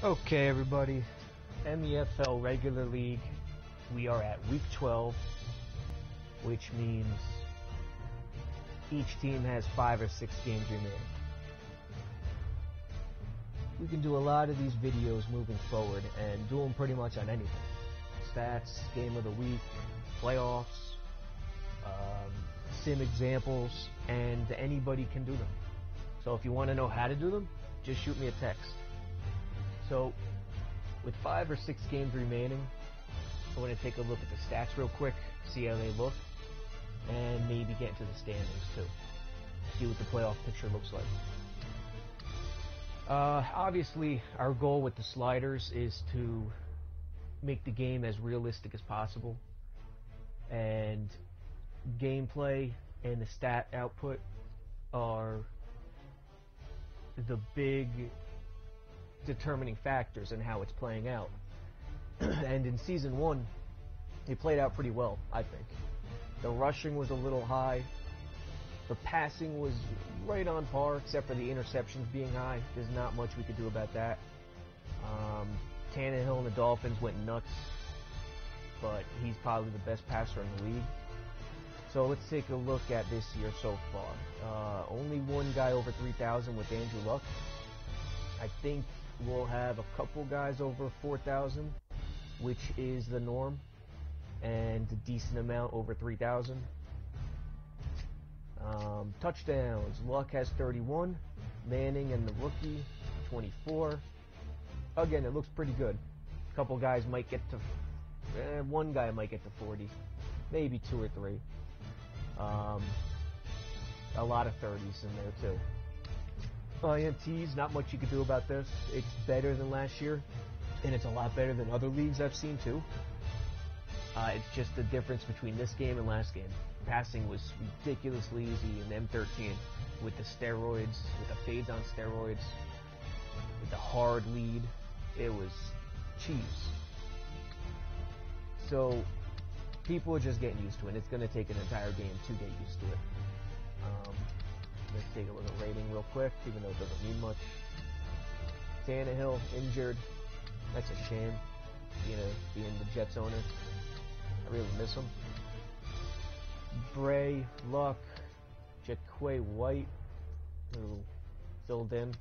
Okay, everybody, MEFL Regular League, we are at week 12, which means each team has 5 or 6 games remaining. We can do a lot of these videos moving forward and do them pretty much on anything. Stats, game of the week, playoffs, sim examples, and anybody can do them. So if you want to know how to do them, just shoot me a text. So, with 5 or 6 games remaining, I want to take a look at the stats real quick, see how they look, and maybe get into the standings too. See what the playoff picture looks like. Obviously, our goal with the sliders is to make the game as realistic as possible, and gameplay and the stat output are the big determining factors in how it's playing out. And in Season 1, it played out pretty well, I think. The rushing was a little high. The passing was right on par, except for the interceptions being high. There's not much we could do about that. Tannehill and the Dolphins went nuts, but he's probably the best passer in the league. So let's take a look at this year so far. Only one guy over 3,000 with Andrew Luck. I think we'll have a couple guys over 4,000, which is the norm, and a decent amount over 3,000. Touchdowns, Luck has 31, Manning and the rookie 24. Again, it looks pretty good. A couple guys might get to, one guy might get to 40, maybe 2 or 3. A lot of 30s in there too. INTs, not much you can do about this. It's better than last year, and it's a lot better than other leagues I've seen too. It's just the difference between this game and last game. Passing was ridiculously easy in M13 with the steroids, with the fades on steroids, with the hard lead. It was cheese. So people are just getting used to it. It's going to take an entire game to get used to it. Let's take a look at rating real quick, even though it doesn't mean much. Tannehill, injured. That's a shame, being the Jets owner. I really miss him. Bray, Luck, Jaquay White, who filled in.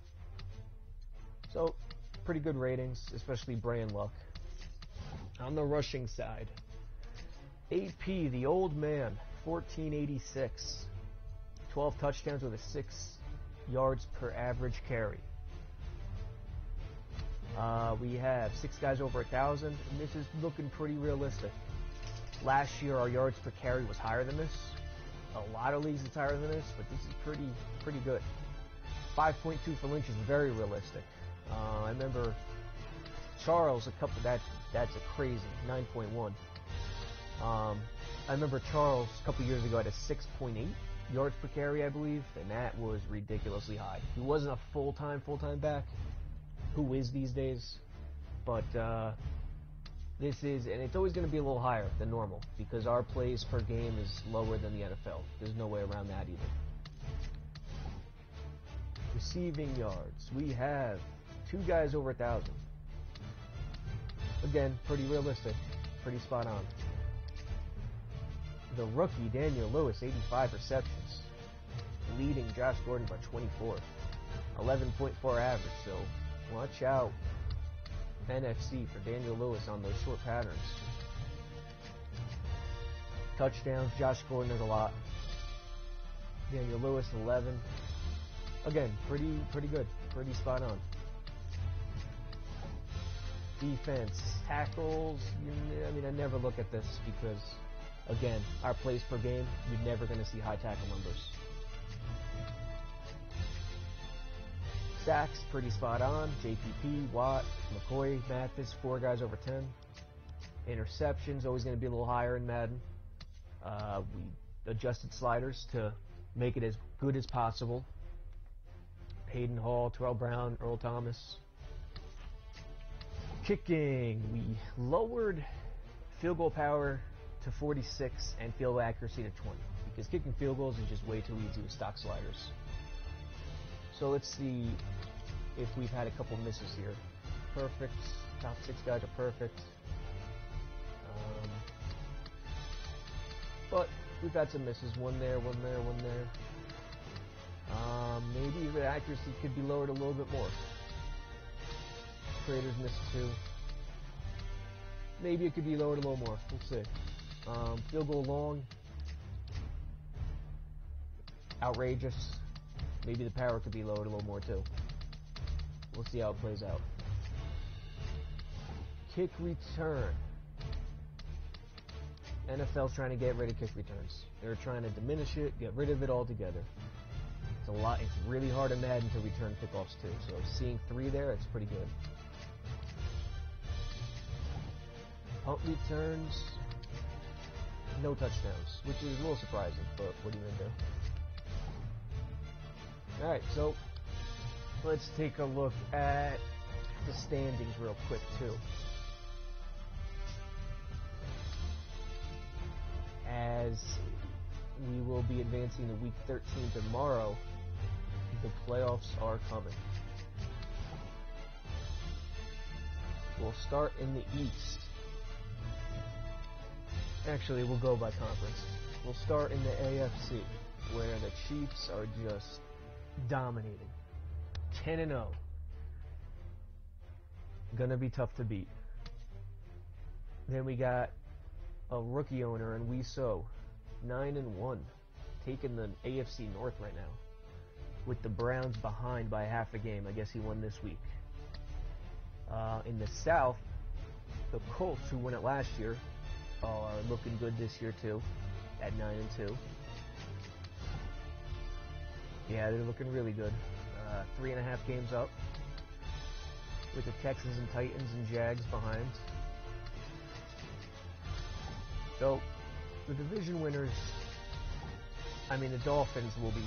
So, pretty good ratings, especially Bray and Luck. On the rushing side, AP, the old man, 1486. 12 touchdowns with a 6 yards per average carry. We have 6 guys over 1,000, and this is looking pretty realistic. Last year, our yards per carry was higher than this. A lot of leagues it's higher than this, but this is pretty good. 5.2 for Lynch is very realistic. I remember Charles that's a crazy 9.1. I remember Charles a couple years ago had a 6.8 yards per carry, I believe, and that was ridiculously high. He wasn't a full-time back, who is these days, but this is, and it's always going to be a little higher than normal because our plays per game is lower than the NFL. There's no way around that either. Receiving yards, we have 2 guys over 1,000. Again, pretty realistic, pretty spot on. The rookie, Daniel Lewis, 85 receptions, leading Josh Gordon by 24. 11.4 average, so watch out, NFC, for Daniel Lewis on those short patterns. Touchdowns, Josh Gordon has a lot. Daniel Lewis, 11. Again, pretty good, pretty spot on. Defense, tackles, I never look at this because, again, our plays per game, you're never going to see high tackle numbers. Sacks, pretty spot on. JPP, Watt, McCoy, Mathis, 4 guys over 10. Interceptions, always going to be a little higher in Madden. We adjusted sliders to make it as good as possible. Hayden Hall, Terrell Brown, Earl Thomas. Kicking, we lowered field goal power to 46 and field goal accuracy to 20 because kicking field goals is just way too easy with stock sliders. So let's see if we've had a couple misses here. perfect. Top 6 guys are perfect. But we've had some misses. One there, one there, one there. Maybe the accuracy could be lowered a little bit more. Traders missed 2. Maybe it could be lowered a little more. We'll see. Field goal long. Outrageous. Maybe the power could be lowered a little more too. We'll see how it plays out. Kick return. NFL's trying to get rid of kick returns. They're trying to diminish it, get rid of it altogether. It's a lot. It's really hard to Madden to return kickoffs too. So seeing 3 there, it's pretty good. Punt returns, no touchdowns, which is a little surprising, but what are you gonna do? Alright, so let's take a look at the standings real quick too. As we will be advancing to week 13 tomorrow, the playoffs are coming. We'll start in the East. Actually, we'll go by conference. We'll start in the AFC, where the Chiefs are just dominating. 10-0. Gonna be tough to beat. Then we got a rookie owner in Wiso, 9-1, taking the AFC North right now, with the Browns behind by half a game. I guess he won this week. In the South, the Colts, who won it last year, are looking good this year too, at 9-2. Yeah, they're looking really good. 3.5 games up, with the Texans and Titans and Jags behind. So, the division winners, I mean, the Dolphins will be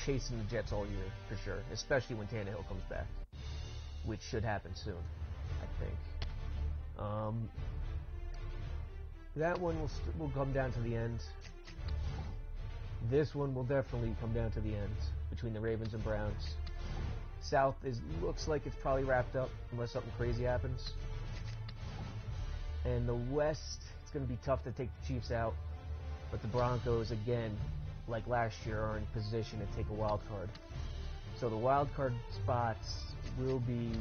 chasing the Jets all year, for sure, especially when Tannehill comes back, which should happen soon, I think. That one will come down to the end. This one will definitely come down to the end, between the Ravens and Browns. South looks like it's probably wrapped up, unless something crazy happens. And the West, it's going to be tough to take the Chiefs out, but the Broncos, again, like last year, are in position to take a wild card. So the wild card spots will be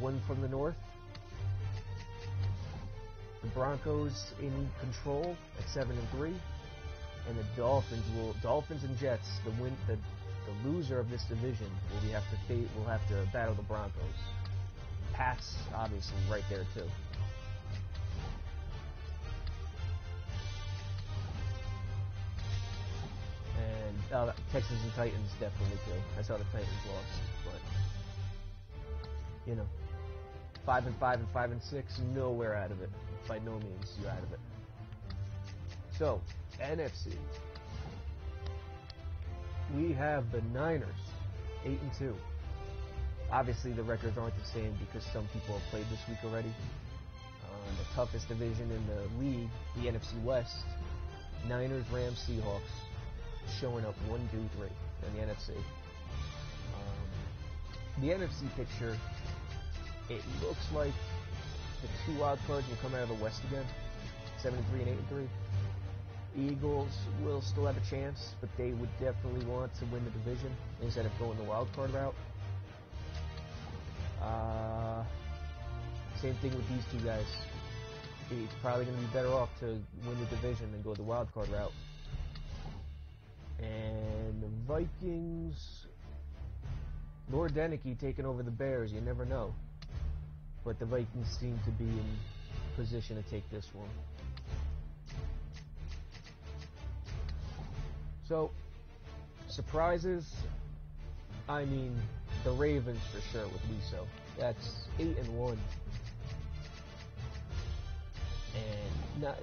one from the North. The Broncos in control at 7-3, and the Dolphins and Jets, the loser of this division will have to battle the Broncos. Pats obviously right there too. And Texans and Titans definitely too. I saw the Titans lost, but you know, 5-5 and 5-6, nowhere out of it. By no means you're out of it. So, NFC. We have the Niners, 8-2. Obviously, the records aren't the same because some people have played this week already. The toughest division in the league, the NFC West, Niners, Rams, Seahawks, showing up 1, 2, 3 in the NFC. The NFC picture, it looks like the 2 wild cards will come out of the West again, 7-3 and 8-3. Eagles will still have a chance, but they would definitely want to win the division instead of going the wild card route. Same thing with these 2 guys. It's probably going to be better off to win the division than go the wild card route. And the Vikings, Lord Denicky taking over the Bears, you never know. But the Vikings seem to be in position to take this one. So, surprises, I mean, the Ravens for sure with Wiso. That's 8-1. And not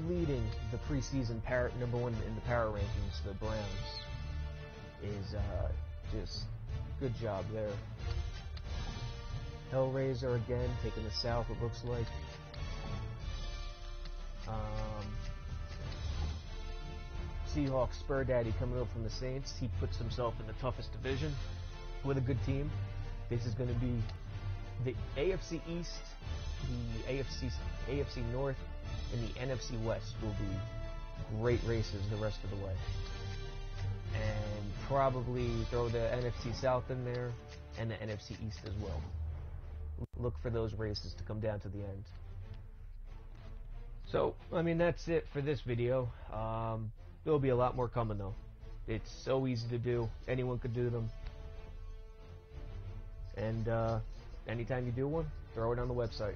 leading the preseason number 1 in the power rankings, the Browns, is just good job there. Hellraiser again, taking the South, it looks like. Seahawks, Spur Daddy coming up from the Saints. He puts himself in the toughest division with a good team. This is going to be the AFC East, the AFC North, and the NFC West will be great races the rest of the way. And probably throw the NFC South in there and the NFC East as well. Look for those races to come down to the end. So, I mean, that's it for this video. There'll be a lot more coming though. It's so easy to do. Anyone could do them. And anytime you do one, throw it on the website.